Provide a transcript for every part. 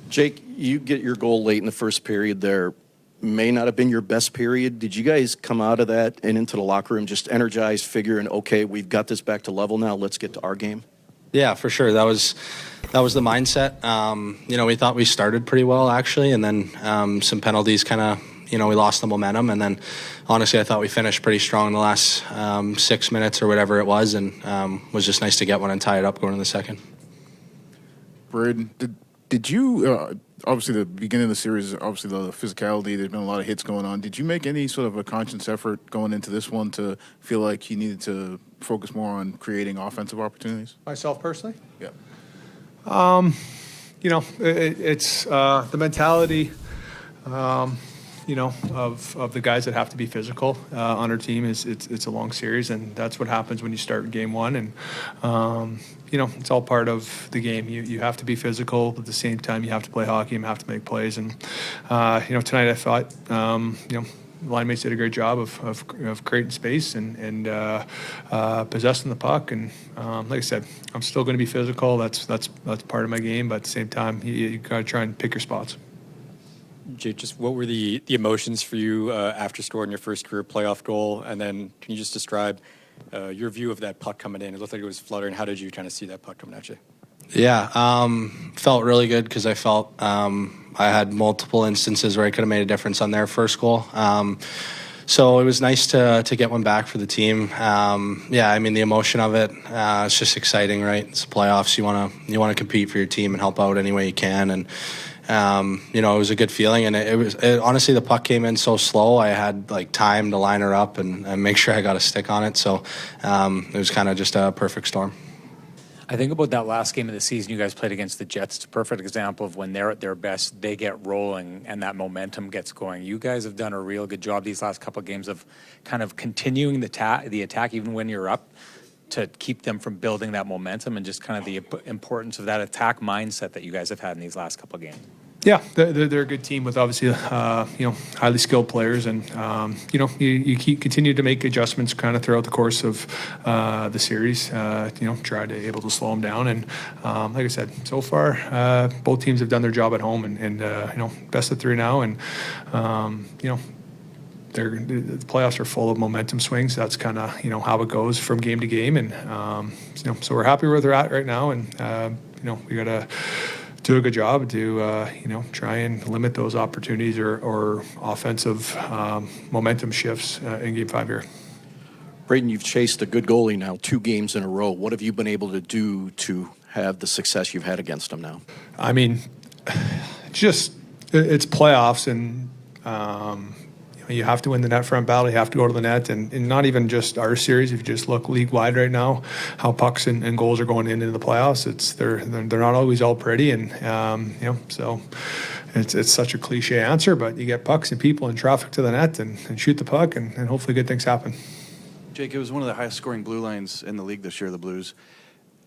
Jake, you get your goal late in the first period there. May not have been your best period. Did you guys come out of that and into the locker room just energized, figuring, okay, we've got this back to level now, let's get to our game? Yeah, for sure. That was the mindset. We thought we started pretty well, actually, and then some penalties kind of, we lost the momentum. And then, honestly, I thought we finished pretty strong in the last 6 minutes or whatever it was, and was just nice to get one and tie it up going in the second. Brayden, did you obviously the beginning of the series, obviously the physicality, there's been a lot of hits going on. Did you make any sort of a conscious effort going into this one to feel like you needed to focus more on creating offensive opportunities? Myself personally? Yeah. It's the mentality, of the guys that have to be physical on our team. It's a long series, and that's what happens when you start game one. And it's all part of the game. You have to be physical, but at the same time you have to play hockey and have to make plays. And tonight I thought the line mates did a great job of creating space and possessing the puck. And like I said, I'm still going to be physical. That's part of my game. But at the same time, you got to try and pick your spots. Jake, just what were the emotions for you after scoring your first career playoff goal? And then can you just describe your view of that puck coming in? It looked like it was fluttering. How did you kind of see that puck coming at you? Yeah, felt really good because I felt I had multiple instances where I could have made a difference on their first goal. So it was nice to get one back for the team. The emotion of it, it's just exciting, right? It's playoffs. You want to compete for your team and help out any way you can. And it was a good feeling. And honestly, the puck came in so slow. I had time to line her up and make sure I got a stick on it. So it was kind of just a perfect storm. I think about that last game of the season you guys played against the Jets. It's a perfect example of when they're at their best, they get rolling and that momentum gets going. You guys have done a real good job these last couple of games of kind of continuing the attack even when you're up, to keep them from building that momentum, and just kind of the importance of that attack mindset that you guys have had in these last couple of games. Yeah, they're a good team with obviously highly skilled players, and you continue to make adjustments kind of throughout the course of the series. Try to able to slow them down, and like I said, so far both teams have done their job at home, and best of three now, and the playoffs are full of momentum swings. That's kind of how it goes from game to game, and so we're happy where they're at right now, and we got to do a good job to try and limit those opportunities or offensive momentum shifts in Game 5 here. Brayden, you've chased a good goalie now 2 games in a row. What have you been able to do to have the success you've had against him now? I mean, it's playoffs, and you have to win the net front battle. You have to go to the net, and not even just our series. If you just look league wide right now, how pucks and goals are going into the playoffs, they're not always all pretty, and so it's such a cliche answer, but you get pucks and people and traffic to the net and shoot the puck, and hopefully good things happen. Jake, it was one of the highest scoring blue lines in the league this year, the Blues.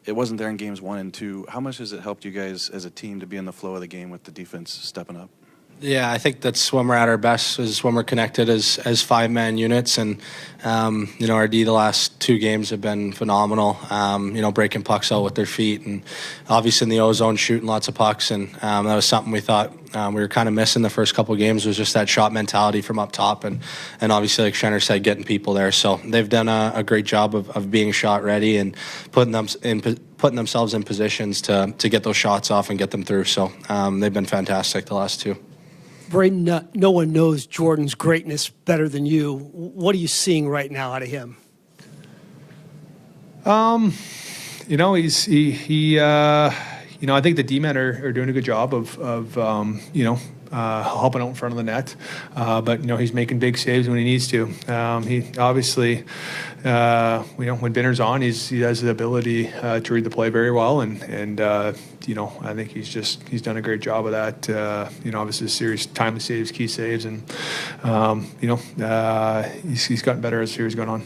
It wasn't there in games 1 and 2. How much has it helped you guys as a team to be in the flow of the game with the defense stepping up? Yeah, I think that's when we're at our best, is when we're connected as 5-man units. And, our D the last 2 games have been phenomenal, breaking pucks out with their feet. And obviously in the O-zone, shooting lots of pucks. And that was something we thought we were kind of missing the first couple of games, was just that shot mentality from up top. And obviously, like Schenn said, getting people there. So they've done a great job of being shot ready and putting themselves in positions to get those shots off and get them through. So they've been fantastic the last 2. Brayden, no one knows Jordan's greatness better than you. What are you seeing right now out of him? I think the D-men are doing a good job of helping out in front of the net. But he's making big saves when he needs to. He obviously, when Binner's on, he has the ability to read the play very well, and I think he's done a great job of that. Obviously, series timely saves, key saves, and he's gotten better as the series gone on.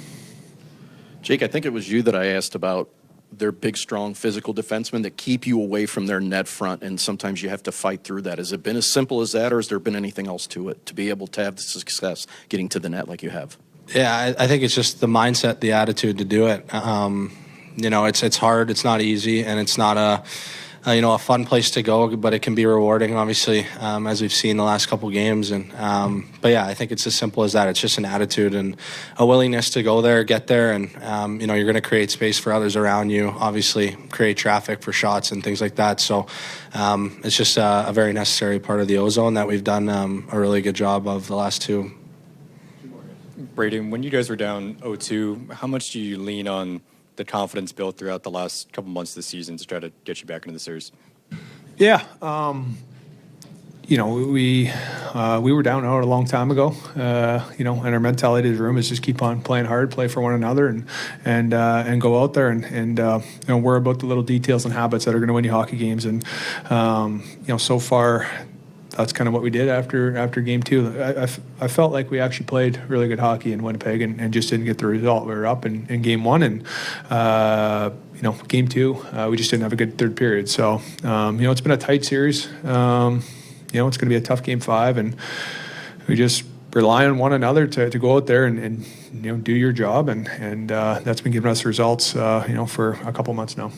Jake, I think it was you that I asked about their big, strong, physical defensemen that keep you away from their net front, and sometimes you have to fight through that. Has it been as simple as that, or has there been anything else to it to be able to have the success getting to the net like you have? Yeah, I think it's just the mindset, the attitude to do it. It's hard, it's not easy, and it's not a fun place to go, but it can be rewarding, obviously, as we've seen the last couple games. And but yeah, I think it's as simple as that. It's just an attitude and a willingness to go there, get there, and you're going to create space for others around you. Obviously, create traffic for shots and things like that. So it's just a very necessary part of the ozone that we've done a really good job of the last two. Brayden, when you guys were down 0-2, how much do you lean on the confidence built throughout the last couple months of the season to try to get you back into the series? Yeah, we were down out a long time ago. And our mentality of the room is just keep on playing hard, play for one another, and go out there and worry about the little details and habits that are going to win you hockey games. And so far, that's kind of what we did after game two. I felt like we actually played really good hockey in Winnipeg and just didn't get the result. We were up in game one, and game two we just didn't have a good third period. So it's been a tight series. It's going to be a tough game five, and we just rely on one another to go out there and do your job, and that's been giving us results for a couple months now.